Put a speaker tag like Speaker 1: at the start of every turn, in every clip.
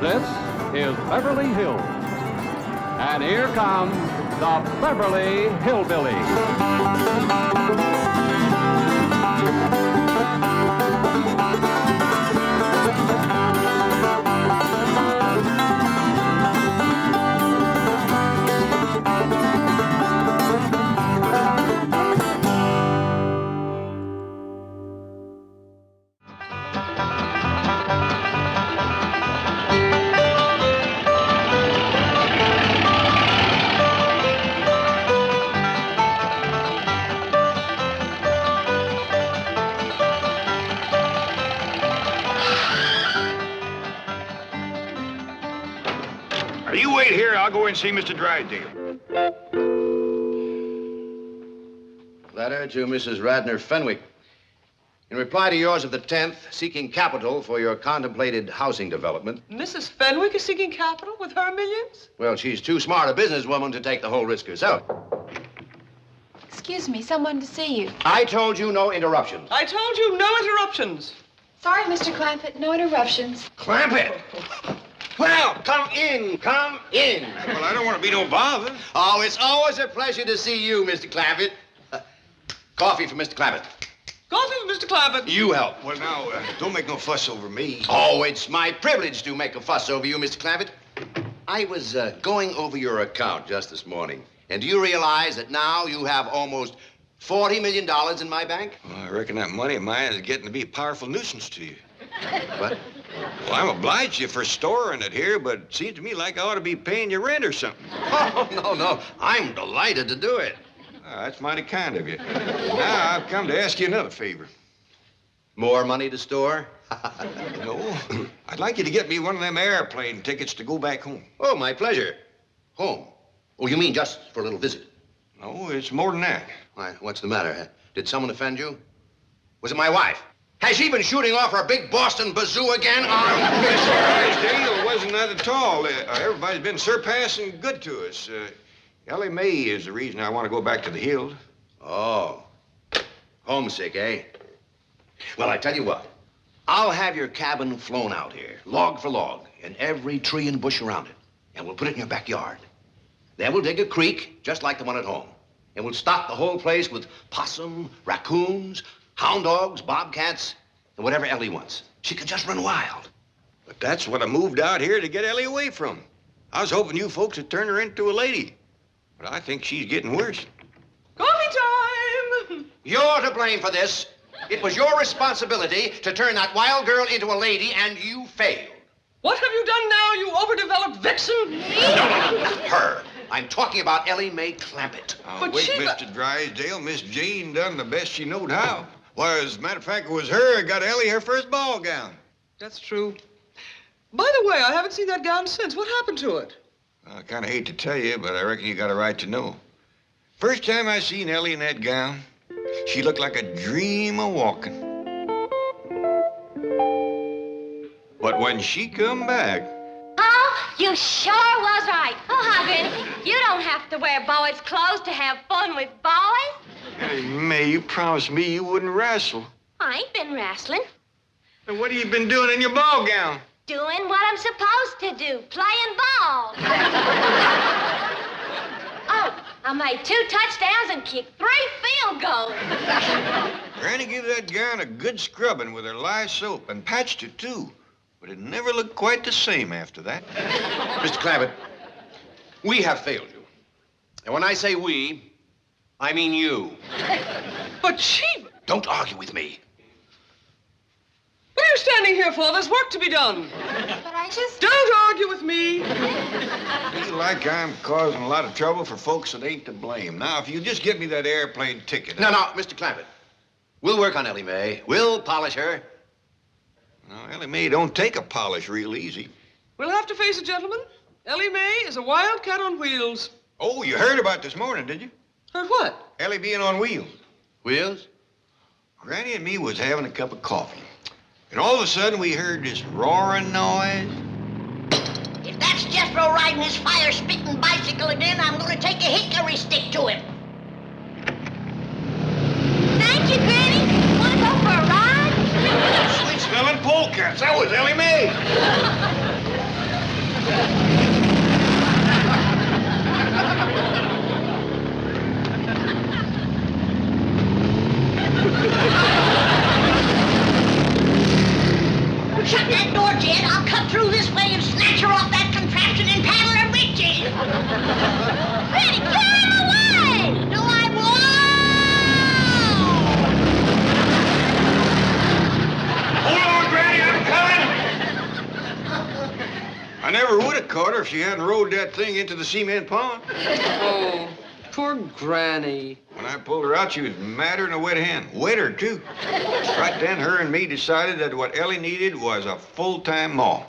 Speaker 1: This is Beverly Hills. And here comes the Beverly Hillbillies.
Speaker 2: You wait here, I'll go and see Mr. Drysdale.
Speaker 3: Letter to Mrs. Radner Fenwick. In reply to yours of the 10th, seeking capital for your contemplated housing development.
Speaker 4: Mrs. Fenwick is seeking capital with her millions?
Speaker 3: Well, she's too smart a businesswoman to take the whole risk herself.
Speaker 5: Excuse me, someone to see you.
Speaker 3: I told you no interruptions.
Speaker 4: I told you no interruptions.
Speaker 5: Sorry, Mr. Clampett, no interruptions.
Speaker 3: Clampett! Well, come in, come in.
Speaker 2: Well, I don't want to be no bother.
Speaker 3: Oh, it's always a pleasure to see you, Mr. Clampett. Coffee for Mr. Clampett.
Speaker 4: Coffee for Mr. Clampett.
Speaker 3: You help.
Speaker 2: Well, now, don't make no fuss over me.
Speaker 3: Oh, it's my privilege to make a fuss over you, Mr. Clampett. I was going over your account just this morning. And do you realize that now you have almost $40 million in my bank?
Speaker 2: Well, I reckon that money of mine is getting to be a powerful nuisance to you.
Speaker 3: What?
Speaker 2: Well, I'm obliged you for storing it here, but it seems to me like I ought to be paying you rent or something.
Speaker 3: Oh, no. I'm delighted to do it.
Speaker 2: Oh, that's mighty kind of you. Now, I've come to ask you another favor.
Speaker 3: More money to store?
Speaker 2: No. I'd like you to get me one of them airplane tickets to go back home.
Speaker 3: Oh, my pleasure. Home? Oh, you mean just for a little visit?
Speaker 2: No, it's more than that.
Speaker 3: Why, what's the matter? Did someone offend you? Was it my wife? Has she been shooting off her big Boston bazoo again?
Speaker 2: Mr. Drysdale, it wasn't that at all. Everybody's been surpassing good to us. Elly May is the reason I want to go back to the hills.
Speaker 3: Oh. Homesick, eh? Well, I tell you what. I'll have your cabin flown out here, log for log, and every tree and bush around it. And we'll put it in your backyard. Then we'll dig a creek, just like the one at home. And we'll stock the whole place with possum, raccoons, hound dogs, bobcats, and whatever Elly wants. She can just run wild.
Speaker 2: But that's what I moved out here to get Elly away from. I was hoping you folks would turn her into a lady. But I think she's getting worse.
Speaker 4: Coffee time!
Speaker 3: You're to blame for this. It was your responsibility to turn that wild girl into a lady, and you failed.
Speaker 4: What have you done now, you overdeveloped vixen?
Speaker 3: No, not her. I'm talking about Elly May Clampett.
Speaker 4: But
Speaker 2: Wait,
Speaker 4: she...
Speaker 2: Mr. Drysdale, Miss Jane done the best she knowed how. Why, as a matter of fact, it was her that got Elly her first ball gown.
Speaker 4: That's true. By the way, I haven't seen that gown since. What happened to it?
Speaker 2: I kind of hate to tell you, but I reckon you got a right to know. First time I seen Elly in that gown, she looked like a dream of walking. But when she come back...
Speaker 6: Oh, you sure was right. Oh, Granny, you don't have to wear boys' clothes to have fun with boys.
Speaker 2: Hey, May, you promised me you wouldn't wrestle.
Speaker 6: I ain't been wrestling.
Speaker 2: Now, what have you been doing in your ball gown?
Speaker 6: Doing what I'm supposed to do, playing ball. Oh, I made 2 touchdowns and kicked 3 field goals.
Speaker 2: Granny gave that gown a good scrubbing with her lye soap and patched it, too. But it never looked quite the same after that.
Speaker 3: Mr. Clampett, we have failed you. And when I say we, I mean you.
Speaker 4: But she...
Speaker 3: Don't argue with me.
Speaker 4: What are you standing here for? There's work to be done.
Speaker 5: But I just...
Speaker 4: Don't argue with me.
Speaker 2: Feel like I'm causing a lot of trouble for folks that ain't to blame. Now, if you just give me that airplane ticket...
Speaker 3: No, Mr. Clampett. We'll work on Elly May. We'll polish her.
Speaker 2: No, Elly May don't take a polish real easy.
Speaker 4: We'll have to face it, gentlemen. Elly May is a wildcat on wheels.
Speaker 2: Oh, you heard about this morning, did you?
Speaker 4: Heard what?
Speaker 2: Elly being on wheels.
Speaker 3: Wheels?
Speaker 2: Granny and me was having a cup of coffee. And all of a sudden, we heard this roaring noise.
Speaker 6: If that's Jethro riding his fire-spitting bicycle again, I'm going to take a hickory stick to him. Thank you, Granny. Want to go for a ride?
Speaker 2: Sweet-smelling polecats. That was Elly May.
Speaker 7: Shut that door, Jed. I'll cut through this way and snatch her off that contraption and paddle her big Jed.
Speaker 6: Pretty, carry him away!
Speaker 7: No, I won't!
Speaker 2: Hold on, Granny, I'm coming! I never would have caught her if she hadn't rode that thing into the cement pond.
Speaker 4: Oh, poor Granny.
Speaker 2: When I pulled her out, she was madder than a wet hen. Wetter, too. Right then, her and me decided that what Ellie needed was a full-time ma.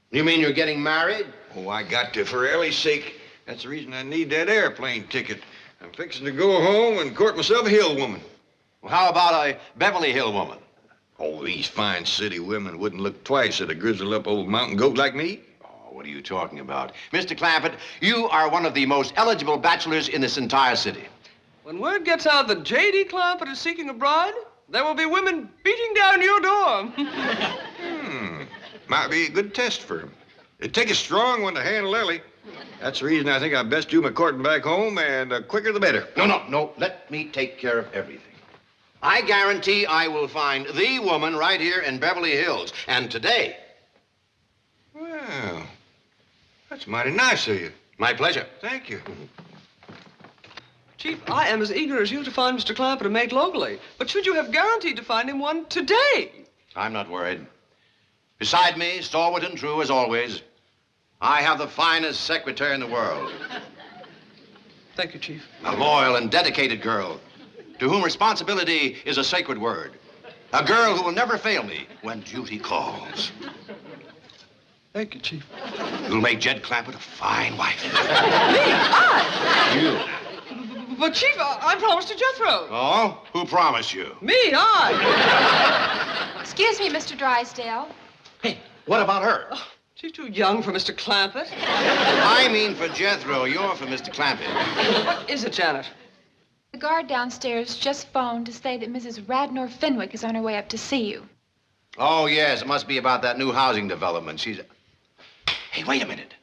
Speaker 3: You mean you're getting married?
Speaker 2: Oh, I got to, for Ellie's sake. That's the reason I need that airplane ticket. I'm fixing to go home and court myself a hill woman.
Speaker 3: Well, how about a Beverly Hill woman?
Speaker 2: Oh, these fine city women wouldn't look twice at a grizzled up old mountain goat like me.
Speaker 3: What are you talking about? Mr. Clampett, you are one of the most eligible bachelors in this entire city.
Speaker 4: When word gets out that J.D. Clampett is seeking a bride, there will be women beating down your door.
Speaker 2: Might be a good test for him. It'd take a strong one to handle Ellie. That's the reason I think I best do my courting back home, and the quicker the better.
Speaker 3: No. Let me take care of everything. I guarantee I will find the woman right here in Beverly Hills. And today.
Speaker 2: Well, that's mighty nice of you.
Speaker 3: My pleasure.
Speaker 2: Thank you.
Speaker 4: Chief, I am as eager as you to find Mr. Clampett a mate locally. But should you have guaranteed to find him one today?
Speaker 3: I'm not worried. Beside me, stalwart and true as always, I have the finest secretary in the world.
Speaker 4: Thank you, Chief.
Speaker 3: A loyal and dedicated girl to whom responsibility is a sacred word. A girl who will never fail me when duty calls.
Speaker 4: Thank you, Chief.
Speaker 3: You'll make Jed Clampett a fine wife. You.
Speaker 4: But, Chief, I promised to Jethro.
Speaker 3: Oh? Who promised you?
Speaker 4: Me, I.
Speaker 5: Excuse me, Mr. Drysdale.
Speaker 3: Hey, what about her?
Speaker 4: Oh, she's too young for Mr. Clampett.
Speaker 3: I mean for Jethro. You're for Mr. Clampett.
Speaker 4: What is it, Janet?
Speaker 5: The guard downstairs just phoned to say that Mrs. Radnor Fenwick is on her way up to see you.
Speaker 3: Oh, yes. It must be about that new housing development. Hey, wait a minute.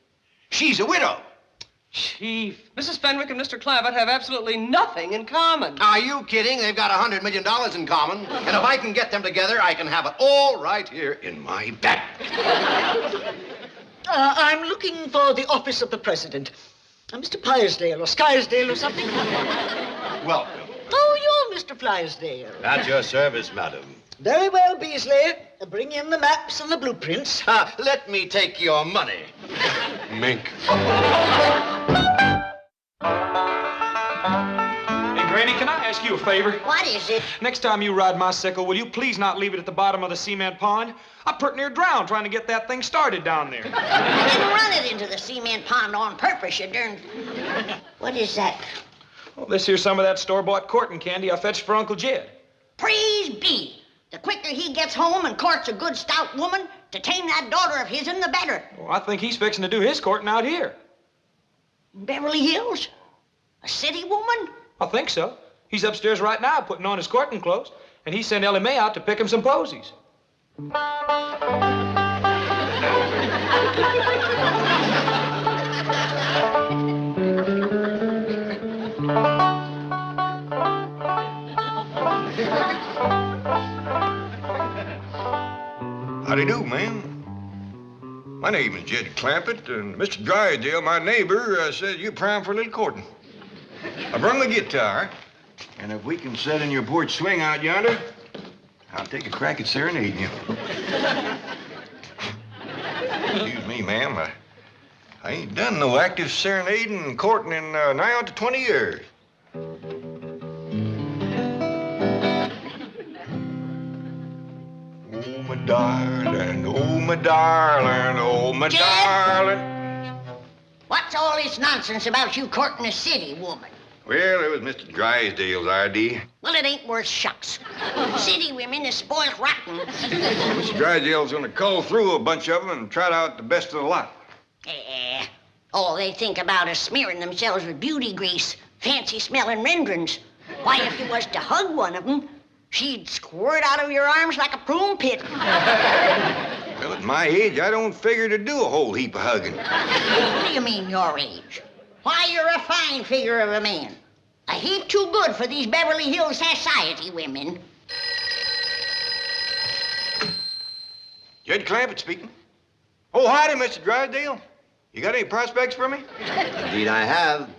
Speaker 3: She's a widow.
Speaker 4: Chief, Mrs. Fenwick and Mr. Clampett have absolutely nothing in common.
Speaker 3: Are you kidding? They've got $100 million in common. And if I can get them together, I can have it all right here in my bag.
Speaker 8: I'm looking for the office of the president. Mr. Pyersdale or Skyrsdale or something.
Speaker 3: Welcome.
Speaker 8: Oh, you're Mr. Flysdale.
Speaker 3: At your service, madam.
Speaker 8: Very well, Beasley. Bring in the maps and the blueprints.
Speaker 3: Let me take your money. Mink.
Speaker 9: Hey, Granny, can I ask you a favor?
Speaker 7: What is it?
Speaker 9: Next time you ride my sickle, will you please not leave it at the bottom of the cement pond? I'm pretty near drowned trying to get that thing started down there.
Speaker 7: I didn't run it into the cement pond on purpose, you darn... What is that?
Speaker 9: Well, this here's some of that store-bought courting candy I fetched for Uncle Jed.
Speaker 7: Praise be. The quicker he gets home and courts a good stout woman to tame that daughter of his'n, the better.
Speaker 9: Well, I think he's fixing to do his courting out here.
Speaker 7: Beverly Hills? A city woman?
Speaker 9: I think so. He's upstairs right now putting on his courting clothes, and he sent Elly May out to pick him some posies.
Speaker 2: Howdy do, ma'am. My name is Jed Clampett, and Mr. Drysdale, my neighbor, said you're prime for a little courting. I brung the guitar, and if we can set in your porch swing out yonder, I'll take a crack at serenading you. Excuse me, ma'am. I ain't done no active serenading and courting in nigh on to 20 years. Oh, my darling, oh, my darling, oh, my
Speaker 7: Jed?
Speaker 2: darling.
Speaker 7: What's all this nonsense about you courting a city woman?
Speaker 2: Well, it was Mr. Drysdale's idea.
Speaker 7: Well, it ain't worth shucks. City women is spoiled rotten.
Speaker 2: Mr. Drysdale's gonna cull through a bunch of them and trot out the best of the lot.
Speaker 7: All they think about is smearing themselves with beauty grease, fancy-smelling renderings. Why, if you was to hug one of them, she'd squirt out of your arms like a prune pit.
Speaker 2: Well, it my age, I don't figure to do a whole heap of hugging.
Speaker 7: What do you mean, your age? Why, you're a fine figure of a man. A heap too good for these Beverly Hills society women.
Speaker 2: Jed Clampett speaking. Oh, howdy, Mr. Drysdale. You got any prospects for me?
Speaker 3: Indeed, I have.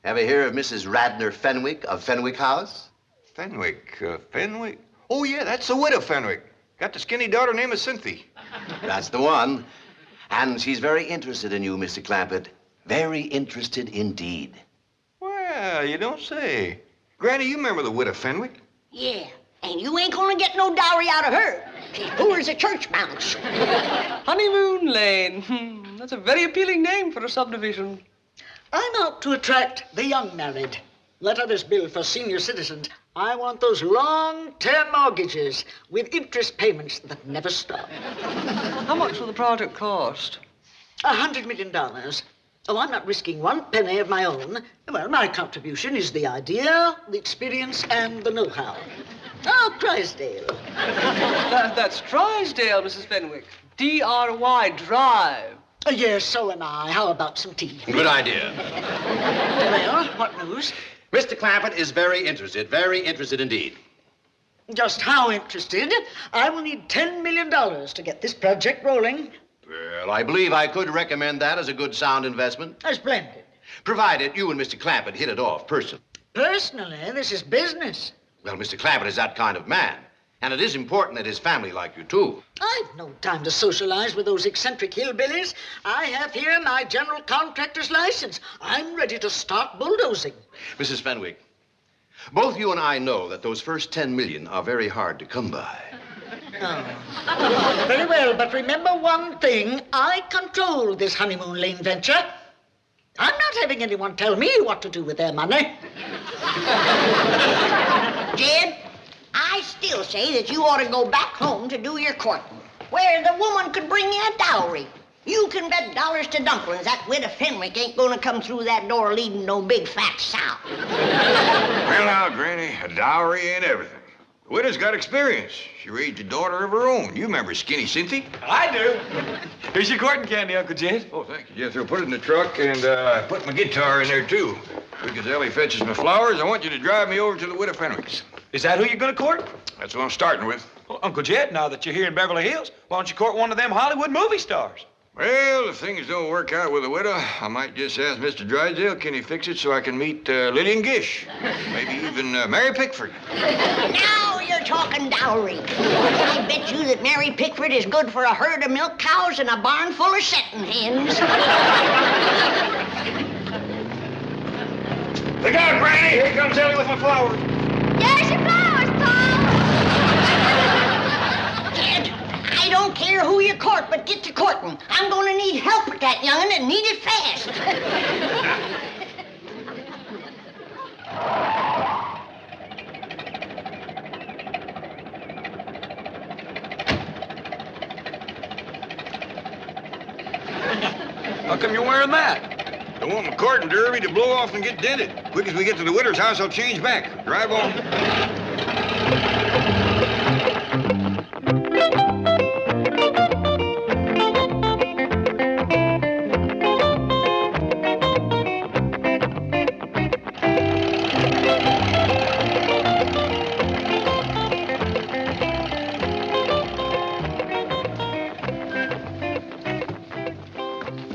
Speaker 3: Ever hear of Mrs. Radnor Fenwick of Fenwick House?
Speaker 2: Fenwick, Fenwick? Oh, yeah, that's the Widow Fenwick. Got the skinny daughter named Cynthia.
Speaker 3: That's the one. And she's very interested in you, Mr. Clampett. Very interested indeed.
Speaker 2: Well, you don't say. Granny, you remember the Widow Fenwick?
Speaker 7: Yeah, and you ain't gonna get no dowry out of her. She's poor as a church mouse.
Speaker 4: Honeymoon Lane. That's a very appealing name for a subdivision.
Speaker 8: I'm out to attract the young married. Let others build for senior citizens. I want those long-term mortgages with interest payments that never stop.
Speaker 4: How much will the project cost?
Speaker 8: $100 million. Oh, I'm not risking one penny of my own. Well, my contribution is the idea, the experience, and the know-how. Oh, Drysdale.
Speaker 4: That's Drysdale, Mrs. Fenwick. D-R-Y, Drive.
Speaker 8: Yes, so am I. How about some tea?
Speaker 3: Good idea.
Speaker 8: Well, what news?
Speaker 3: Mr. Clampett is very interested indeed.
Speaker 8: Just how interested? I will need $10 million to get this project rolling.
Speaker 3: Well, I believe I could recommend that as a good, sound investment.
Speaker 8: Splendid.
Speaker 3: Provided you and Mr. Clampett hit it off personally.
Speaker 8: Personally, this is business.
Speaker 3: Well, Mr. Clampett is that kind of man. And it is important that his family like you, too.
Speaker 8: I've no time to socialize with those eccentric hillbillies. I have here my general contractor's license. I'm ready to start bulldozing.
Speaker 3: Mrs. Fenwick, both you and I know that those first 10 million are very hard to come by.
Speaker 8: Oh. Very well, but remember one thing. I control this honeymoon lane venture. I'm not having anyone tell me what to do with their money.
Speaker 7: Jed, I still say that you ought to go back home to do your courting, where the woman could bring you a dowry. You can bet dollars to dumplings that Widow Fenwick ain't gonna come through that door leading no big fat sow.
Speaker 2: Well, now, Granny, a dowry ain't everything. The widow's got experience. She raised a daughter of her own. You remember Skinny Cynthia?
Speaker 9: I do. Here's your courting candy, Uncle Jed.
Speaker 2: Oh, thank you, Jethro. Put it in the truck and put my guitar in there, too. Because Ellie fetches my flowers, I want you to drive me over to the Widow Fenwick's.
Speaker 9: Is that who you're going to court?
Speaker 2: That's what I'm starting with.
Speaker 9: Well, Uncle Jed, now that you're here in Beverly Hills, why don't you court one of them Hollywood movie stars?
Speaker 2: Well, if things don't work out with the widow, I might just ask Mr. Drysdale, can he fix it so I can meet Lillian Gish? Maybe even Mary Pickford.
Speaker 7: Now you're talking dowry. I bet you that Mary Pickford is good for a herd of milk cows and a barn full of setting hens.
Speaker 2: Look out, Granny! Here comes Ellie with my flowers.
Speaker 6: There's your flowers, Paul.
Speaker 7: Jed, I don't care who you court, but get to courting. I'm gonna need help with that young'un and need it fast.
Speaker 9: How come you're wearing that?
Speaker 2: I want my courting derby to blow off and get dented. Quick as we get to the widow's house, I'll change back. Drive on.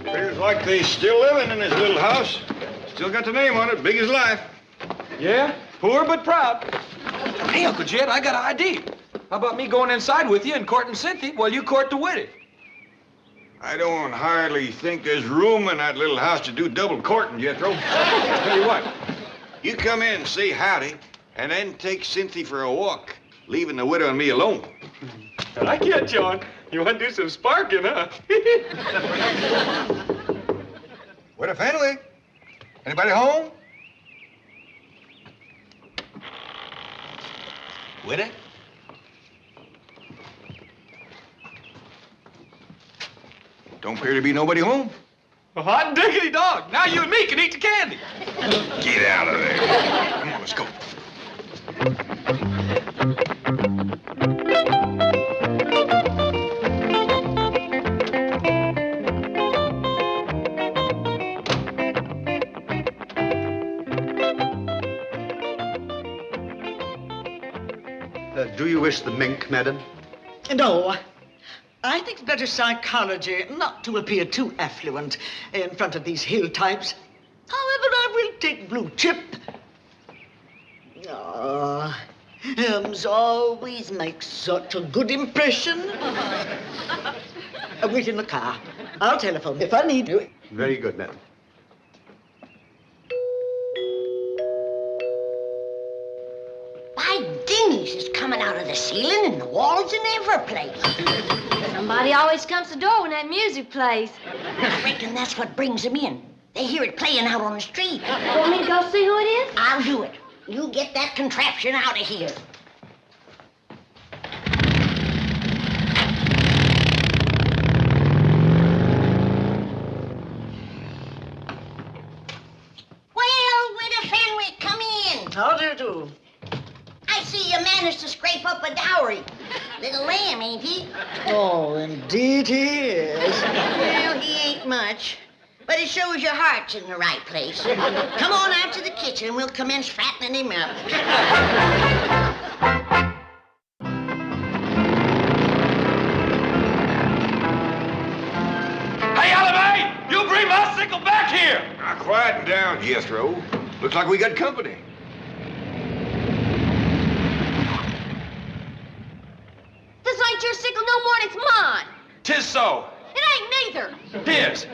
Speaker 2: Appears like they still living in this little house. Still got the name on it, big as life.
Speaker 9: Yeah, poor but proud. Hey, Uncle Jed, I got an idea. How about me going inside with you and courting Cynthia while you court the widow?
Speaker 2: I don't hardly think there's room in that little house to do double courting, Jethro. Tell you what, you come in and say howdy, and then take Cynthia for a walk, leaving the widow and me alone.
Speaker 9: I like you, John. You want to do some sparking, huh?
Speaker 2: Widow Fenwick? Anybody home? Widow? Don't appear to be nobody home.
Speaker 9: Well, hot diggity dog. Now you and me can eat the candy.
Speaker 2: Get out of there. Come on, let's go.
Speaker 10: Do you wish the mink, madam?
Speaker 8: No. I think it's better psychology not to appear too affluent in front of these hill types. However, I will take blue chip. Ah, Holmes always makes such a good impression. Wait in the car. I'll telephone if I need you.
Speaker 10: Very good, madam.
Speaker 7: By dingies, it's coming out of the ceiling and the walls and every place.
Speaker 6: Somebody always comes to the door when that music plays.
Speaker 7: I reckon that's what brings them in. They hear it playing out on the street.
Speaker 6: Want me to go see who it is?
Speaker 7: I'll do it. You get that contraption out of here. Well, Widow Fenwick, come in.
Speaker 8: How do you do?
Speaker 7: I see you managed to scrape up a dowry. Little lamb, ain't he?
Speaker 8: Oh, indeed he is.
Speaker 7: Well, he ain't much. But it shows your heart's in the right place. Come on out to the kitchen. We'll commence fattening him up.
Speaker 9: Hey, Elly May! You bring my sickle back here!
Speaker 2: Now, quieten down, Jethro. Looks like we got company.
Speaker 6: This ain't your sickle no more than it's mine.
Speaker 9: 'Tis so.
Speaker 6: It ain't neither.
Speaker 9: Tis.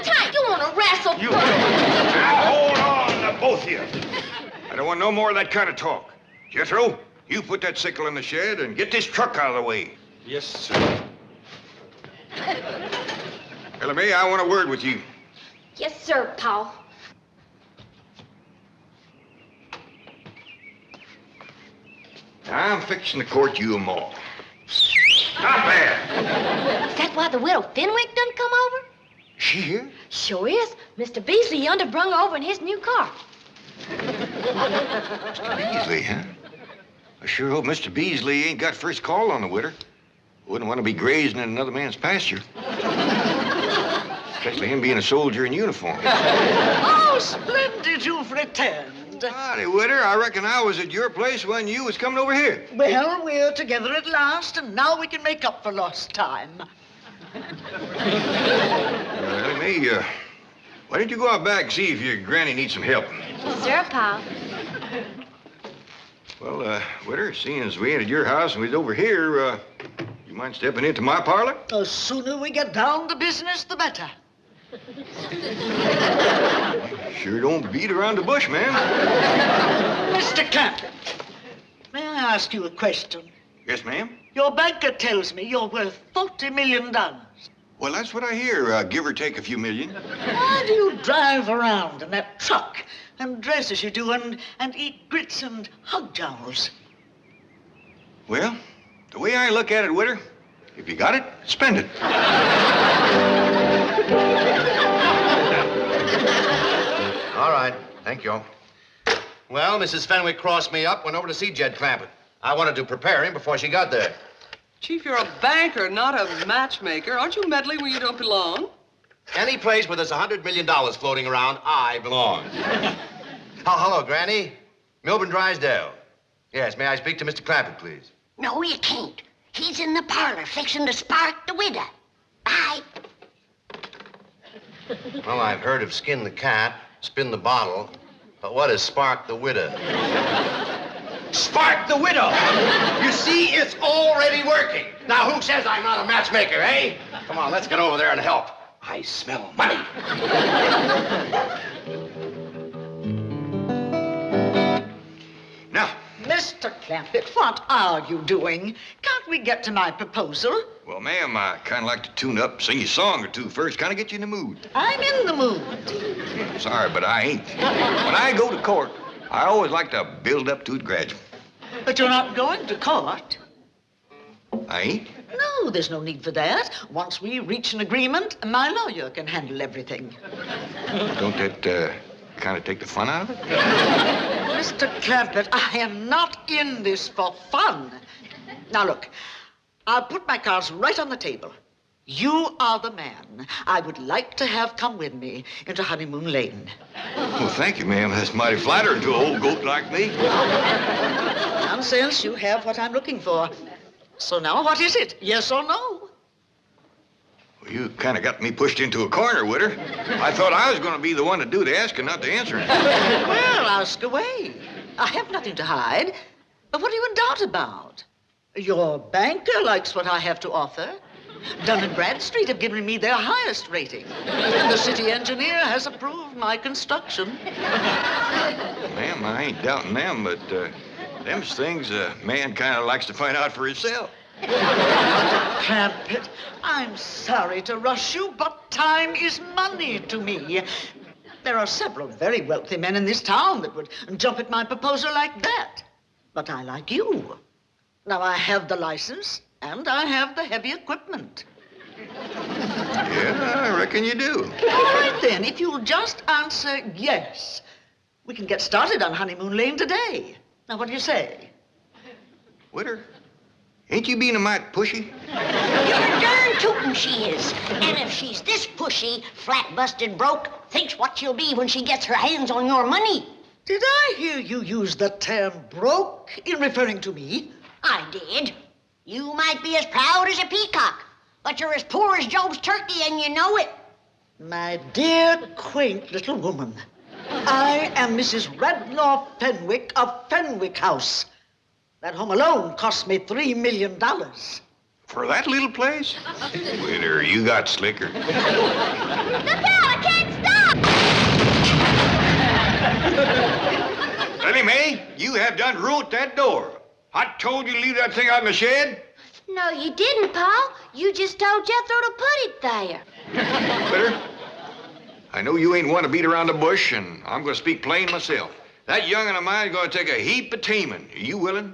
Speaker 6: Tank, you want to wrestle?
Speaker 2: You now, hold on, both of you. I don't want no more of that kind of talk. Jethro, you put that sickle in the shed and get this truck out of the way.
Speaker 9: Yes, sir.
Speaker 2: Elly May, I want a word with you.
Speaker 6: Yes, sir, Paul.
Speaker 2: I'm fixing to court you 'em all. Not bad.
Speaker 6: Is that why the widow Fenwick done come over?
Speaker 2: She here?
Speaker 6: Sure is. Mr. Beasley yonder brung her over in his new car.
Speaker 2: Beasley, huh? I sure hope Mr. Beasley ain't got first call on the widow. Wouldn't want to be grazing in another man's pasture. Especially him being a soldier in uniform.
Speaker 8: Oh, splendid you've returned.
Speaker 2: Howdy, Widow. I reckon I was at your place when you was coming over here.
Speaker 8: Well, we're together at last, and now we can make up for lost time.
Speaker 2: Elly May, why don't you go out back and see if your granny needs some help?
Speaker 6: Yes, sir, Paul.
Speaker 2: Well, Widow, seeing as we ain't at your house and we was over here, you mind stepping into my parlor?
Speaker 8: The sooner we get down to business, the better.
Speaker 2: Sure don't beat around the bush, man.
Speaker 8: Mr. Clampett, may I ask you a question?
Speaker 2: Yes, ma'am?
Speaker 8: Your banker tells me you're worth $40 million.
Speaker 2: Well, that's what I hear, give or take a few million.
Speaker 8: Why do you drive around in that truck and dress as you do and eat grits and hog jowls?
Speaker 2: Well, the way I look at it, Widow, if you got it, spend it.
Speaker 3: All right, thank you. Well, Mrs. Fenwick crossed me up, went over to see Jed Clampett. I wanted to prepare him before she got there.
Speaker 4: Chief, you're a banker, not a matchmaker. Aren't you meddling where you don't belong?
Speaker 3: Any place where there's $100 million floating around, I belong. Oh, hello, Granny. Milburn Drysdale. Yes, may I speak to Mr. Clampett, please?
Speaker 7: No, you can't. He's in the parlor fixing to spark the widow. Bye.
Speaker 3: Well, I've heard of skin the cat, spin the bottle, but what is spark the widow? Spark the widow! You see, it's already working. Now, who says I'm not a matchmaker, eh? Come on, let's get over there and help. I smell money.
Speaker 2: Now,
Speaker 8: Mr. Clampett, what are you doing? Can't we get to my proposal?
Speaker 2: well, ma'am, I kind of like to tune up, sing you a song or two first, kind of get you in the mood.
Speaker 8: I'm in the mood.
Speaker 2: Sorry, but I ain't. When I go to court, I always like to build up to it gradually.
Speaker 8: But you're not going to court.
Speaker 2: I ain't?
Speaker 8: No, there's no need for that. Once we reach an agreement, my lawyer can handle everything.
Speaker 2: Don't that kind of take the fun out of it?
Speaker 8: Mr. Clampett, I am not in this for fun. Now, look, I'll put my cards right on the table. You are the man I would like to have come with me into Honeymoon Lane.
Speaker 2: Well, thank you, ma'am. That's mighty flattering to an old goat like me.
Speaker 8: Nonsense, you have what I'm looking for. So now what is it? Yes or no?
Speaker 2: Well, you kind of got me pushed into a corner, Widow. I thought I was going to be the one to do the asking, not the answering.
Speaker 8: Well, ask away. I have nothing to hide. But what are you in doubt about? Your banker likes what I have to offer. Dun & Bradstreet have given me their highest rating. And the city engineer has approved my construction.
Speaker 2: Ma'am, I ain't doubting them, but them's things a man kind of likes to find out for himself.
Speaker 8: Clampett, I'm sorry to rush you, but time is money to me. There are several very wealthy men in this town that would jump at my proposal like that. But I like you. Now, I have the license, and I have the heavy equipment.
Speaker 2: Yeah, I reckon you do.
Speaker 8: All right, then, if you'll just answer yes, we can get started on Honeymoon Lane today. Now, what do you say?
Speaker 2: Widow, ain't you being a mite pushy?
Speaker 7: You're darn tootin' she is. And if she's this pushy, flat-busted broke, thinks what she'll be when she gets her hands on your money.
Speaker 8: Did I hear you use the term broke in referring to me?
Speaker 7: I did. You might be as proud as a peacock, but you're as poor as Job's turkey, and you know it.
Speaker 8: My dear, quaint little woman, I am Mrs. Radnor Fenwick of Fenwick House. That home alone cost me $3 million.
Speaker 2: For that little place? Widow, you got slicker.
Speaker 6: Look out! I can't stop!
Speaker 2: Elly May, you have done ruined that door. I told you to leave that thing out in the shed.
Speaker 6: No, you didn't, Pa. You just told Jethro to put it there.
Speaker 2: Widow, I know you ain't one to beat around the bush, and I'm going to speak plain myself. That young'un of mine's going to take a heap of taming. Are you willing?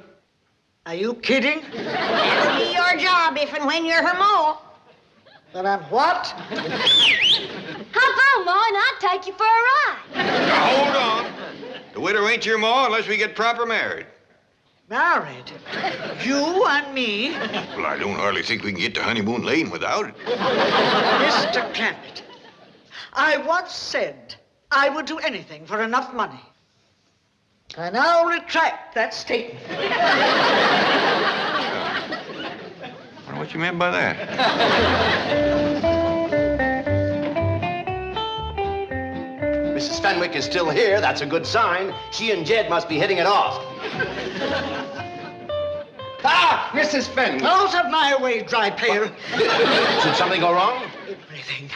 Speaker 8: Are you kidding?
Speaker 7: That'll be your job if and when you're her ma.
Speaker 8: But I'm what?
Speaker 6: Hop on, Ma, and I'll take you for a ride.
Speaker 2: Now, hold on. The widow ain't your ma unless we get proper married.
Speaker 8: Married? You and me?
Speaker 2: Well, I don't hardly think we can get to Honeymoon Lane without it.
Speaker 8: Mr. Clampett, I once said I would do anything for enough money. I now retract that statement.
Speaker 2: I wonder what you meant by that.
Speaker 10: Mrs. Fenwick is still here. That's a good sign. She and Jed must be hitting it off. Ah, Mrs. Fenwick.
Speaker 8: Out of my way, dry pail.
Speaker 10: Did something go wrong?
Speaker 8: Everything.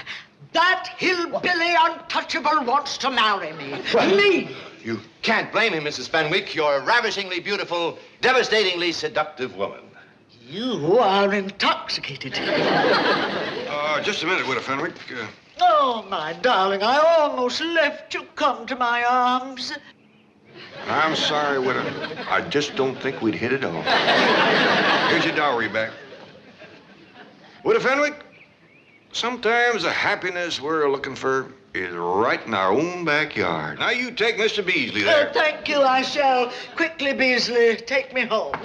Speaker 8: That hillbilly untouchable wants to marry me. Me!
Speaker 10: You can't blame him, Mrs. Fenwick. You're a ravishingly beautiful, devastatingly seductive woman.
Speaker 8: You are intoxicated.
Speaker 2: Just a minute, Widow Fenwick.
Speaker 8: Oh, my darling, I almost left you come to my arms.
Speaker 2: I'm sorry, Widow. I just don't think we'd hit it off. Here's your dowry back. Widow Fenwick, sometimes the happiness we're looking for is right in our own backyard. Now you take Mr. Beasley there.
Speaker 8: Oh, thank you, I shall. Quickly, Beasley, take me home.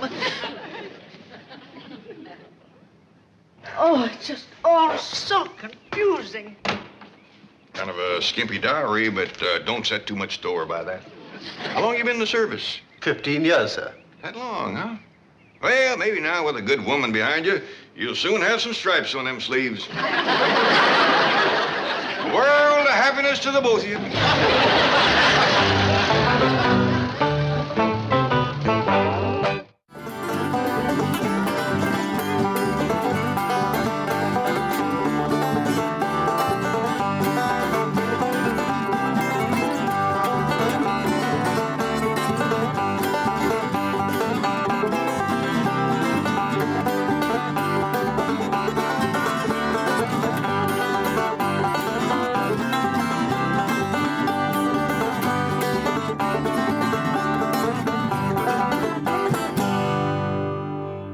Speaker 8: Oh, it's just all so confusing.
Speaker 2: Kind of a skimpy dowry, but don't set too much store by that. How long you been in the service?
Speaker 10: 15 years, sir.
Speaker 2: That long, huh? Well, maybe now with a good woman behind you, you'll soon have some stripes on them sleeves. World of happiness to the both of you.